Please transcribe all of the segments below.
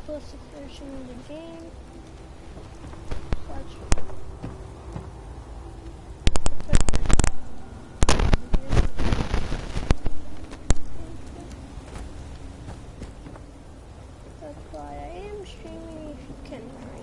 simplistic version of the game. That's why I am streaming, if you can agree.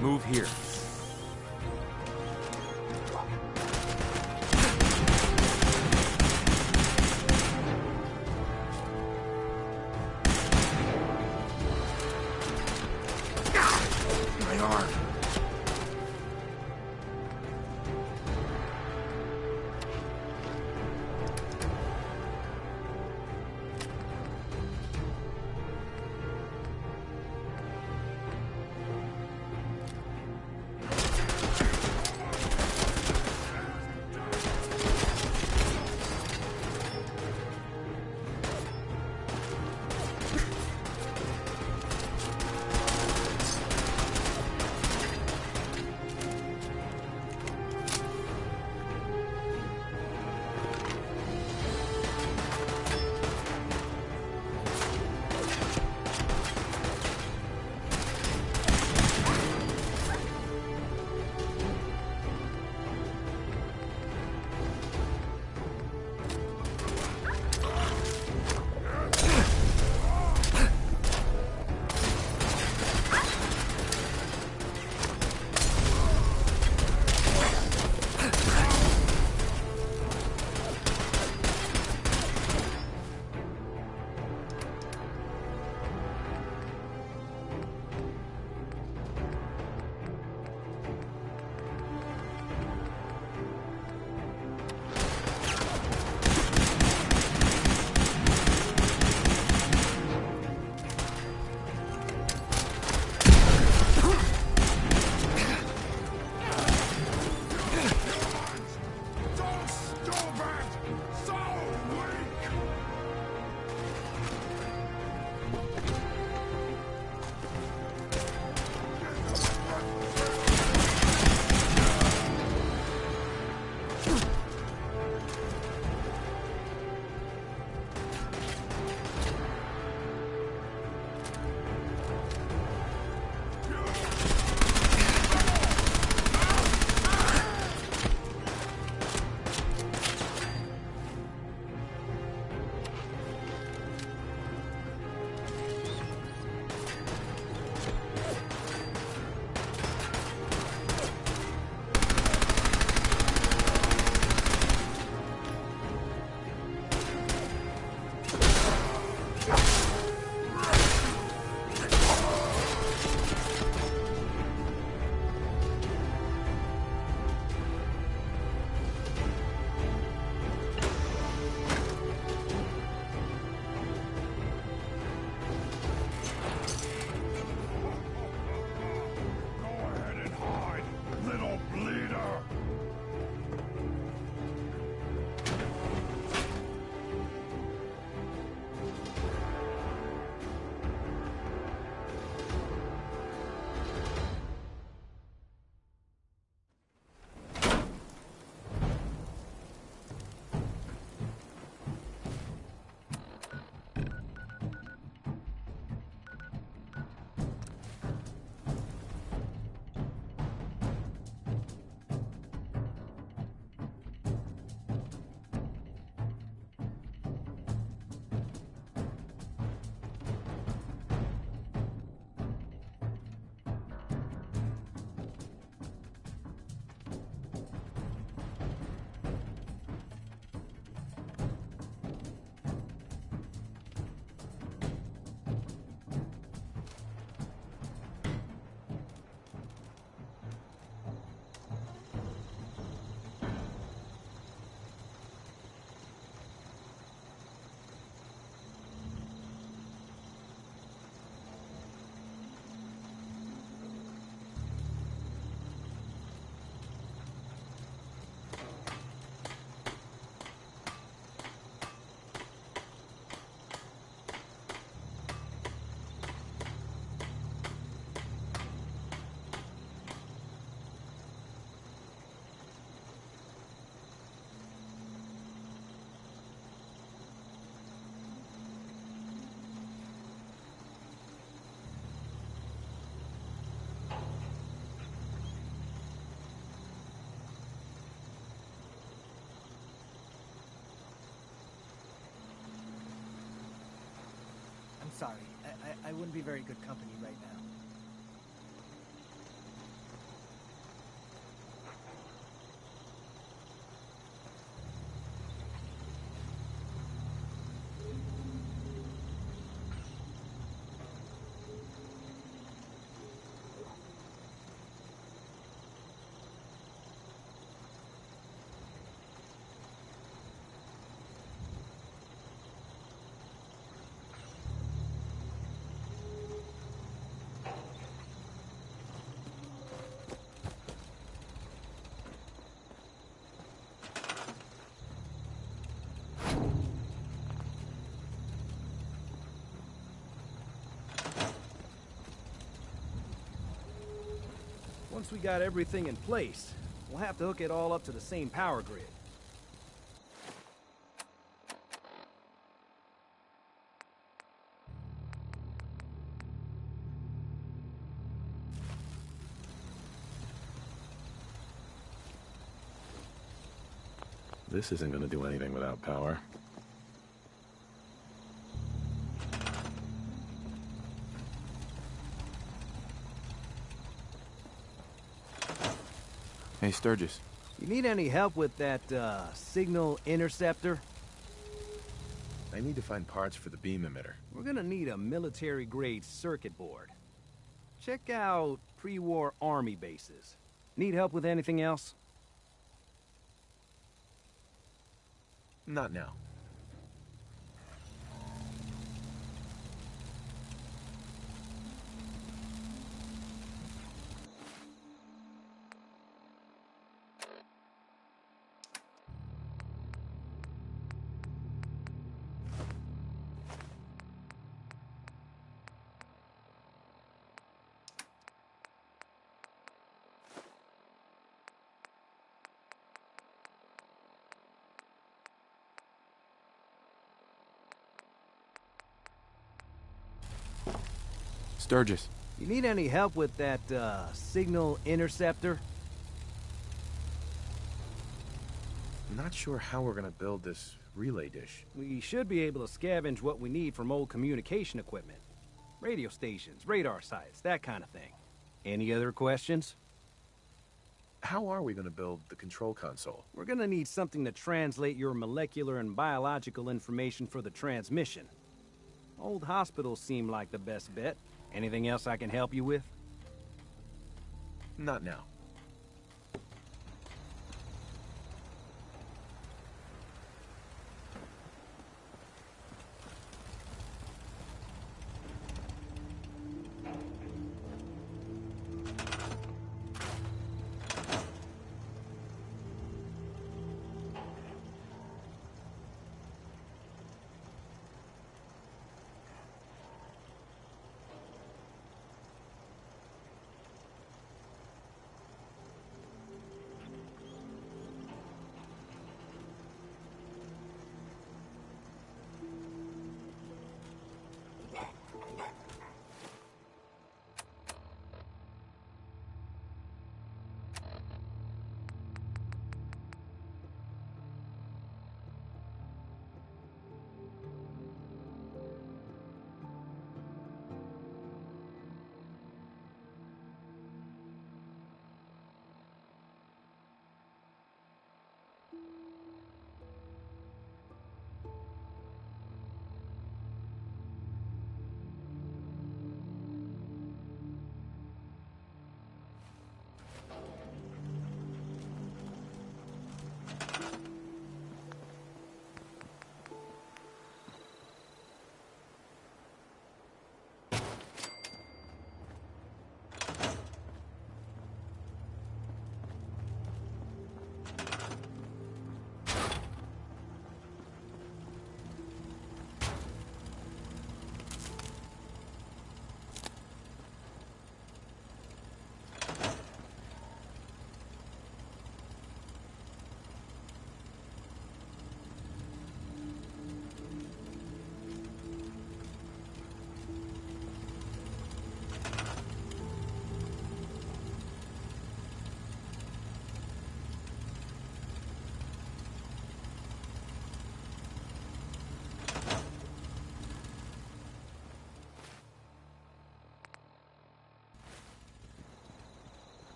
Move here. sorry. I wouldn't be very good company right now. Once we got everything in place, we'll have to hook it all up to the same power grid. This isn't going to do anything without power. Hey, Sturgis. You need any help with that, signal interceptor? I need to find parts for the beam emitter. We're gonna need a military-grade circuit board. Check out pre-war army bases. Need help with anything else? Not now. Sturgis. You need any help with that, signal interceptor? I'm not sure how we're going to build this relay dish. We should be able to scavenge what we need from old communication equipment. Radio stations, radar sites, that kind of thing. Any other questions? How are we going to build the control console? We're gonna need something to translate your molecular and biological information for the transmission. Old hospitals seem like the best bet. Anything else I can help you with? Not now.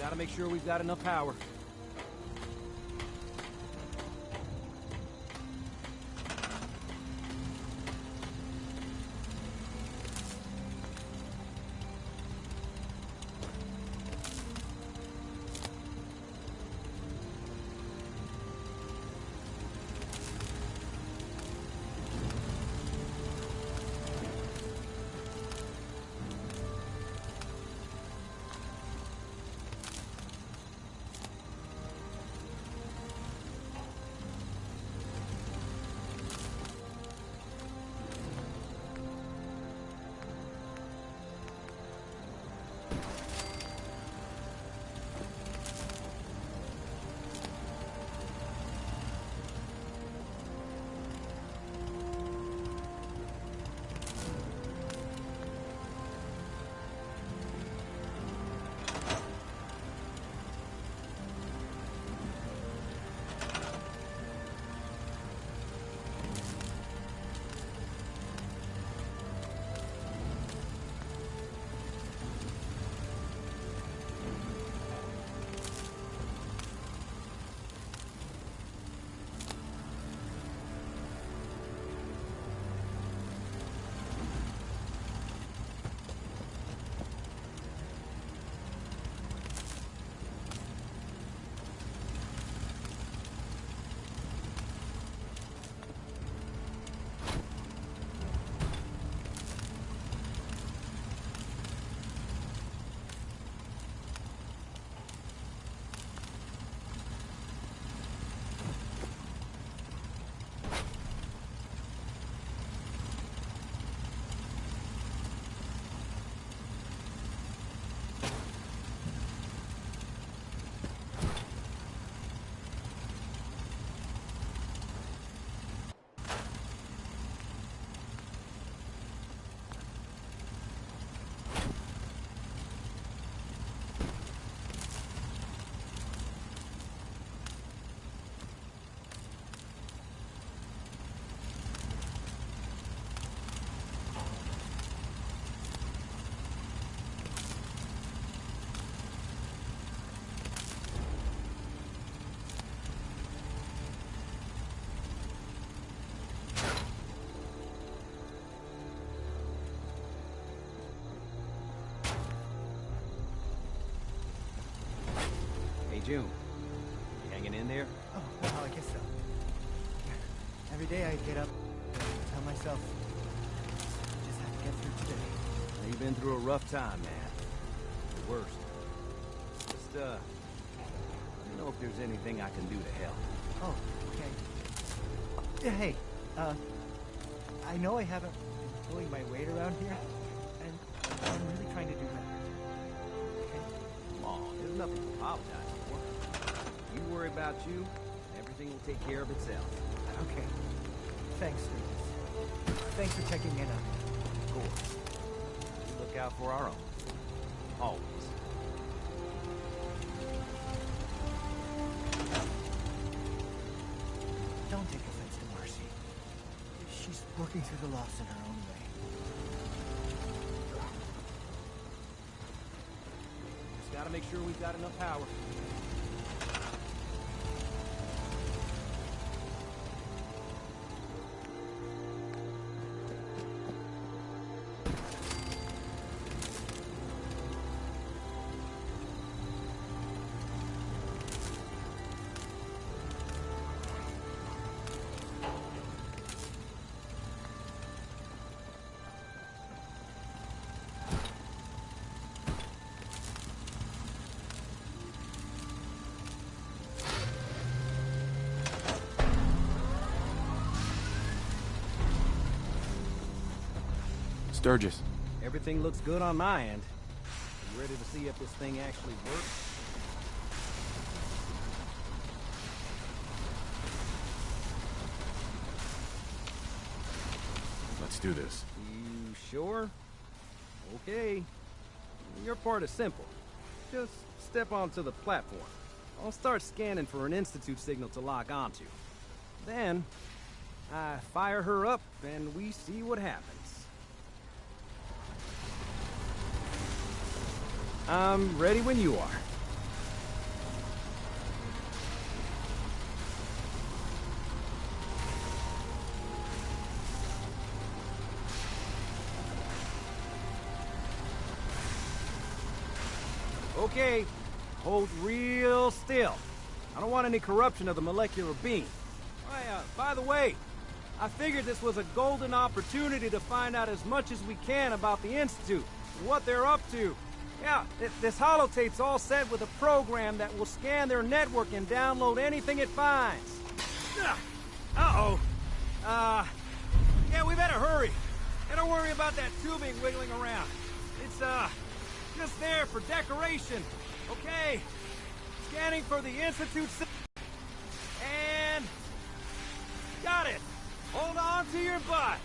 Gotta make sure we've got enough power. June, you hanging in there? Oh, well, I guess so. Every day I get up and tell myself, I just have to get through today. You've been through a rough time, man. The worst. Just, let me know if there's anything I can do to help. Oh, okay. Yeah, hey, I know I haven't been pulling my weight around here, and I'm really trying to do better. Okay? Come on, there's nothing to apologize for. You worry about you, and everything will take care of itself. Okay. Thanks, Lucas. Thanks for checking in on me. Of course. We look out for our own. Always. Don't take offense to Marcy. She's working through the loss in her own way. Just gotta make sure we've got enough power. Sturgis. Everything looks good on my end. You ready to see if this thing actually works? Let's do this. You sure? Okay. Your part is simple. Just step onto the platform. I'll start scanning for an Institute signal to lock onto. Then, I fire her up and we see what happens. I'm ready when you are. Okay, hold real still. I don't want any corruption of the molecular beam. By the way, I figured this was a golden opportunity to find out as much as we can about the Institute, and what they're up to. Yeah, this holotape's all set with a program that will scan their network and download anything it finds. Uh-oh. Yeah, we better hurry. And don't worry about that tubing wiggling around. It's, just there for decoration. Okay. Scanning for the Institute. And... got it. Hold on to your butt.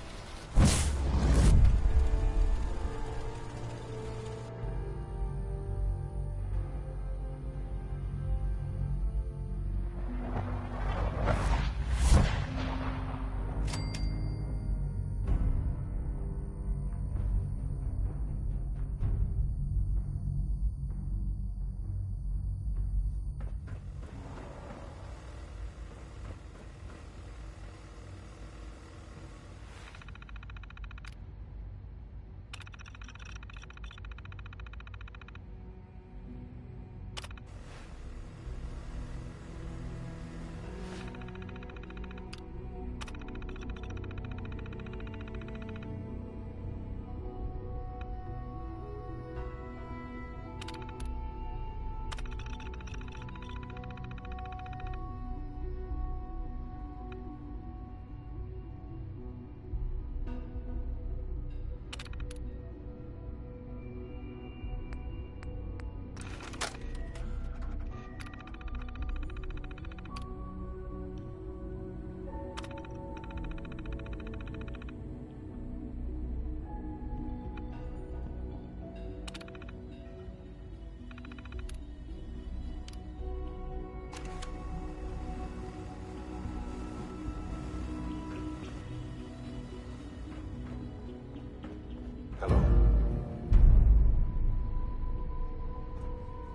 Hello.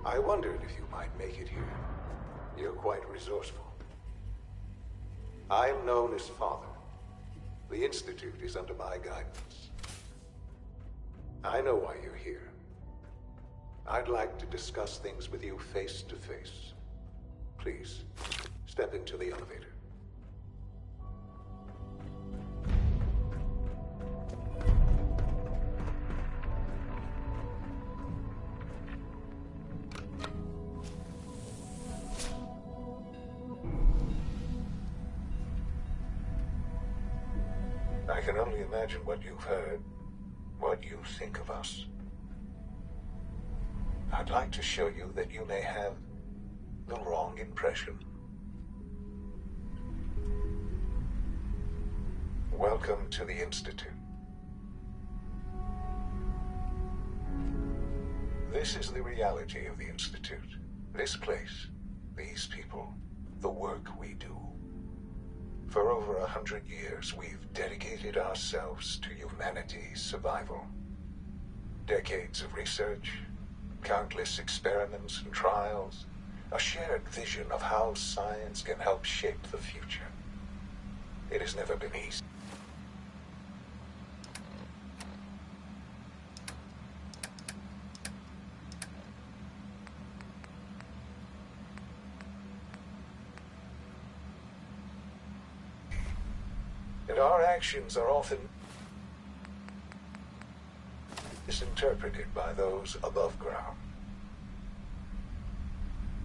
I wondered if you might make it here. You're quite resourceful. I'm known as Father. The Institute is under my guidance. I know why you're here. I'd like to discuss things with you face to face. Please, step into the elevator. I can only imagine what you've heard, what you think of us. I'd like to show you that you may have the wrong impression. Welcome to the Institute. This is the reality of the Institute. This place, these people, the work we do. For over 100 years, we've dedicated ourselves to humanity's survival. Decades of research, countless experiments and trials, a shared vision of how science can help shape the future. It has never been easy. And our actions are often misinterpreted by those above ground.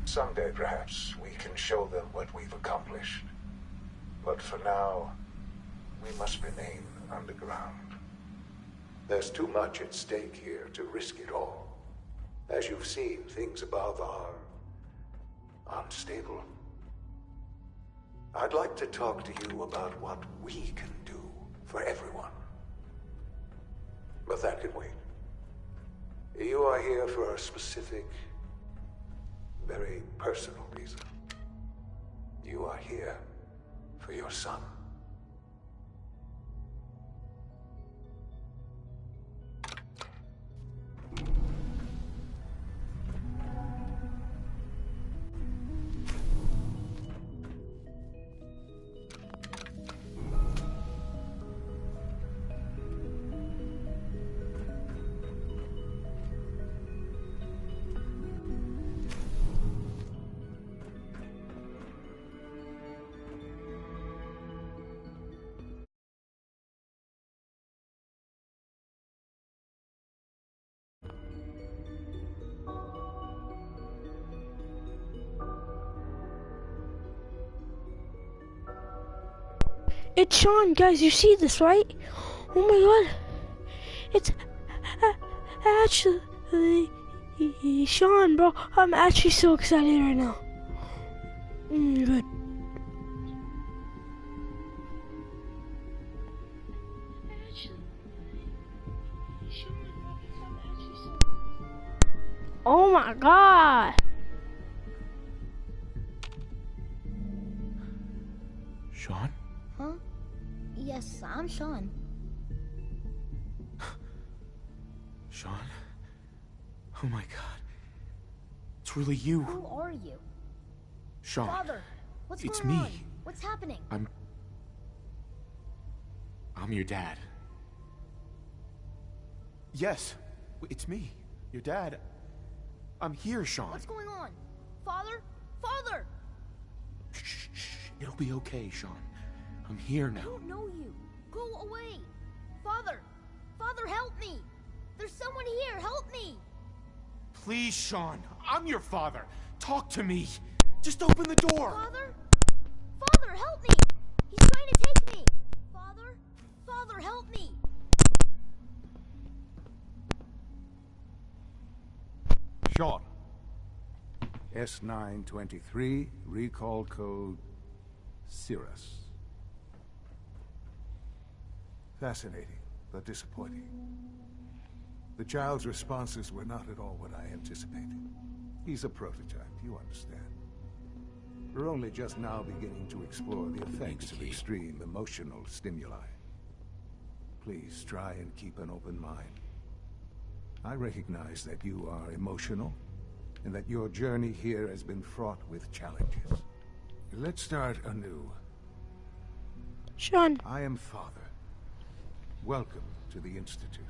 Someday, perhaps, we can show them what we've accomplished. But for now, we must remain underground. There's too much at stake here to risk it all. As you've seen, things above are unstable. I'd like to talk to you about what we can do for everyone. But that can wait. You are here for a specific, very personal reason. You are here for your son. It's Sean, guys. You see this, right? Oh my god. It's actually Sean, bro. I'm actually so excited right now. Good. Oh my god. Sean? Huh? Yes, I'm Sean. Sean? Oh my god. It's really you. Who are you? Sean. Father, what's It's going me. on? What's happening? I'm your dad. Yes, it's me. Your dad. I'm here, Sean. What's going on? Father? Father! Shh, shh. It'll be okay, Sean. I'm here I now. don't know you. Go away. Father! Father, help me! There's someone here. Help me! Please, Sean. I'm your father. Talk to me. Just open the door. Father? Father, help me! He's trying to take me! Father? Father, help me! Sean. S923, recall code Cirrus. Fascinating, but disappointing. The child's responses were not at all what I anticipated. He's a prototype, you understand. We're only just now beginning to explore the effects of extreme emotional stimuli. Please try and keep an open mind. I recognize that you are emotional, and that your journey here has been fraught with challenges. Let's start anew. Sean. I am Father. Welcome to the Institute.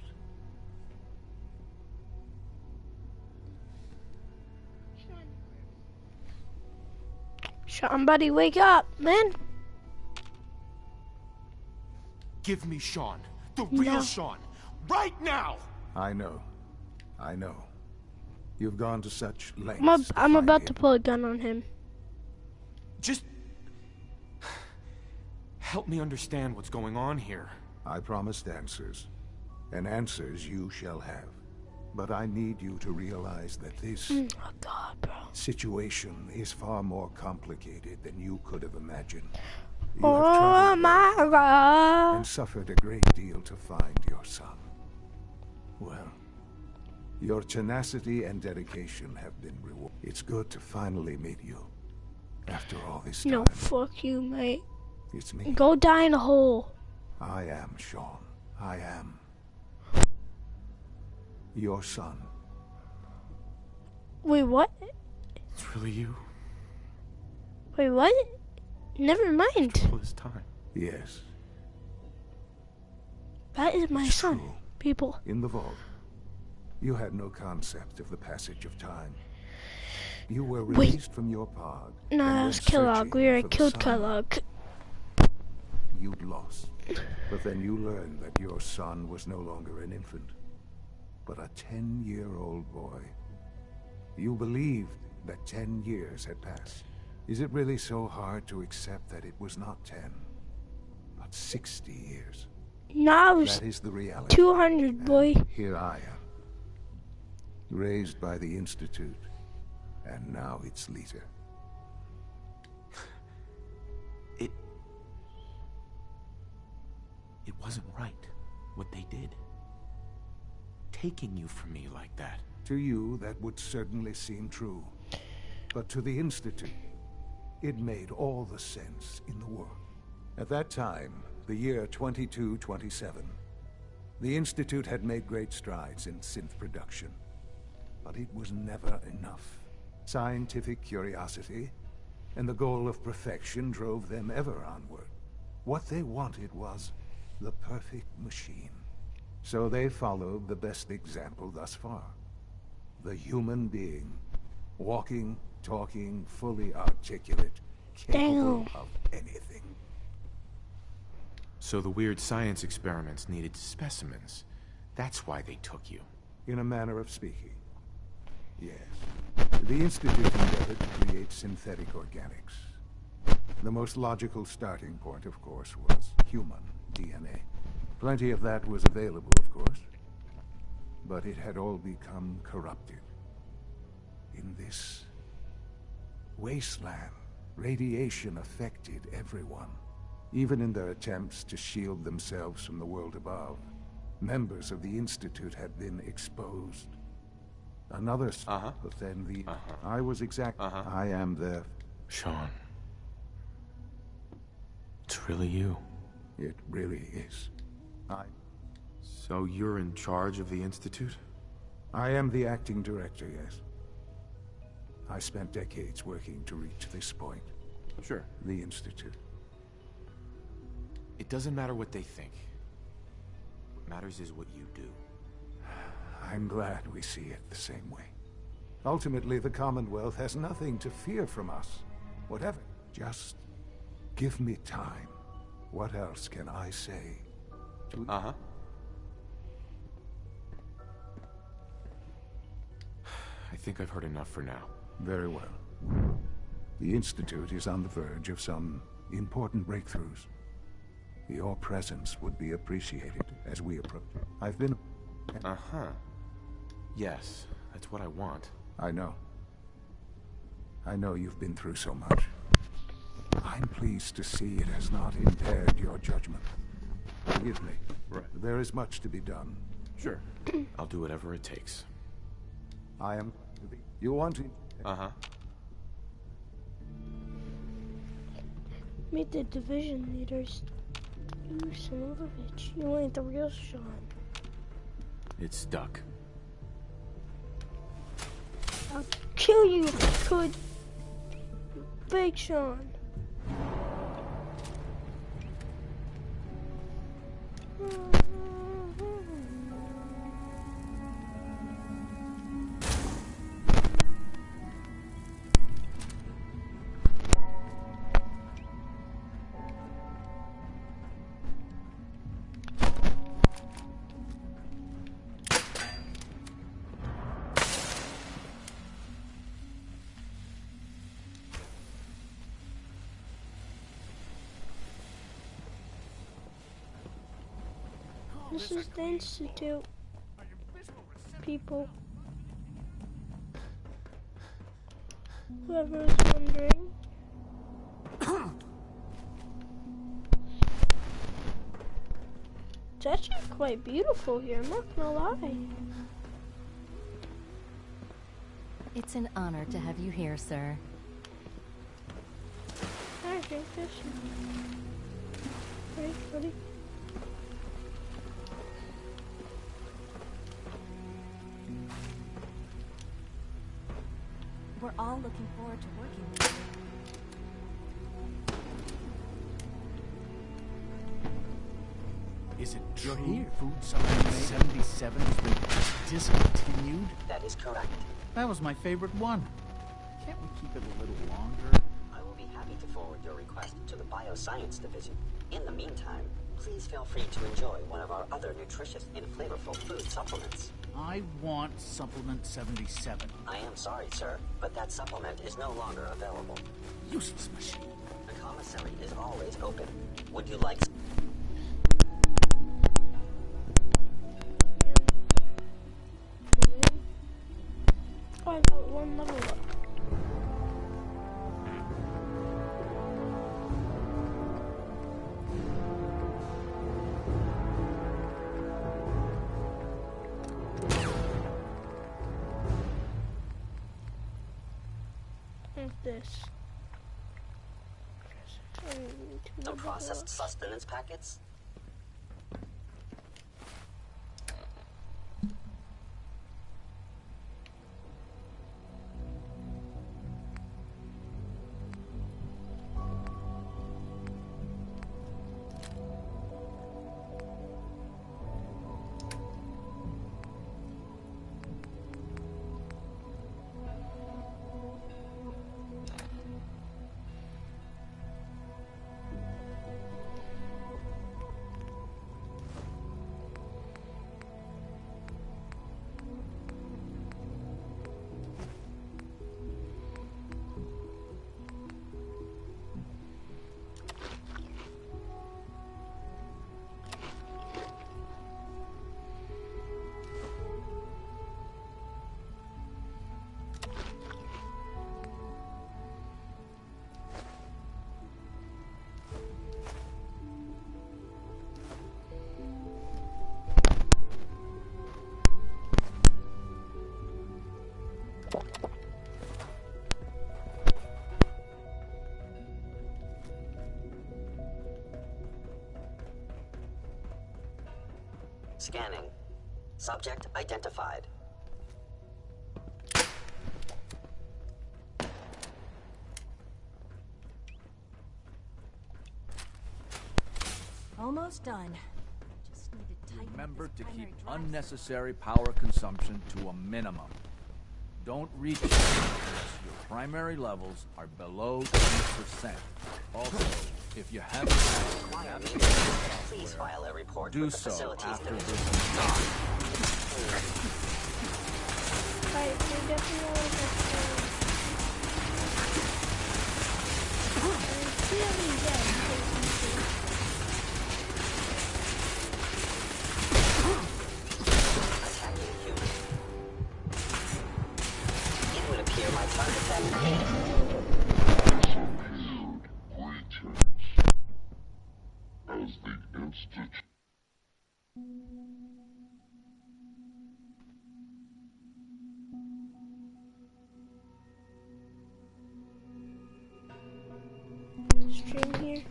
Sean, buddy, wake up, man. Give me Sean. The real No. Sean. Right now! I know. I know. You've gone to such lengths. to I'm find about to him. pull a gun on him. Just... help me understand what's going on here. I promised answers, and answers you shall have. But I need you to realize that this Oh god, bro. situation is far more complicated than you could have imagined. You have Oh traveled my and god. suffered a great deal to find your son. Well, your tenacity and dedication have been rewarded. It's good to finally meet you. After all this time, No, fuck you, mate. it's me. Go die in a hole. I am Sean. I am your son. Wait, what? It's really you. Wait, what? Never mind. All this time. Yes, That is my it's son. true. People. In the vault, you had no concept of the passage of time. You were Wait. released from your pod. No, and that went was Kellogg. We searching already for the killed sun Kellogg. You'd lost. But then you learned that your son was no longer an infant, but a 10-year-old boy. You believed that 10 years had passed. Is it really so hard to accept that it was not 10, but 60 years? No, I was That is the reality. 200, boy. And here I am, raised by the Institute, and now its leader. It wasn't right, what they did. Taking you from me like that. To you, that would certainly seem true. But to the Institute, it made all the sense in the world. At that time, the year 2227, the Institute had made great strides in synth production. But it was never enough. Scientific curiosity and the goal of perfection drove them ever onward. What they wanted was the perfect machine. So they followed the best example thus far. The human being. Walking, talking, fully articulate, capable Damn. of anything. So the weird science experiments needed specimens. That's why they took you. In a manner of speaking. Yes. The Institute endeavored to create synthetic organics. The most logical starting point, of course, was human DNA. Plenty of that was available, of course. But it had all become corrupted. In this wasteland, radiation affected everyone. Even in their attempts to shield themselves from the world above, members of the Institute had been exposed. Another but then the I was I am the Sean. It's really you. It really is. So you're in charge of the Institute? I am the acting director, yes. I spent decades working to reach this point. Sure. The Institute. It doesn't matter what they think. What matters is what you do. I'm glad we see it the same way. Ultimately, the Commonwealth has nothing to fear from us. Whatever. Just give me time. What else can I say? I think I've heard enough for now. Very well. The Institute is on the verge of some important breakthroughs. Your presence would be appreciated as we approach. I've been... Yes, that's what I want. I know. I know you've been through so much. I'm pleased to see it has not impaired your judgment. Forgive me. Right. There is much to be done. Sure. I'll do whatever it takes. I am... You want to... Meet the division leaders. You son of a bitch. You ain't the real Sean. It's stuck. I'll kill you if I could. Big Sean. This is the Institute, people. Whoever is wondering. It's actually quite beautiful here, I'm not gonna lie. It's an honor to have you here, sir. I drink this. Ready, ready? We're all looking forward to working with you. Is it true Food Supplement 77 has been discontinued? That is correct. That was my favorite one. Can't we keep it a little longer? I will be happy to forward your request to the Bioscience Division. In the meantime, please feel free to enjoy one of our other nutritious and flavorful food supplements. I want Supplement 77. I am sorry, sir, but that supplement is no longer available. Useless machine. The commissary is always open. Would you like... Oh, I got one level up. This. The processed sustenance packets? Scanning. Subject identified. Almost done. Just need to tighten Remember up to this keep primary drive. unnecessary power consumption to a minimum. Don't reach it unless your primary levels are below 20%. Also, if you haven't Wire meter. Please file a report do with the so facilities after division. this. Right, we definitely want to Attacking human. It would appear my targets have as the Institute. stream here.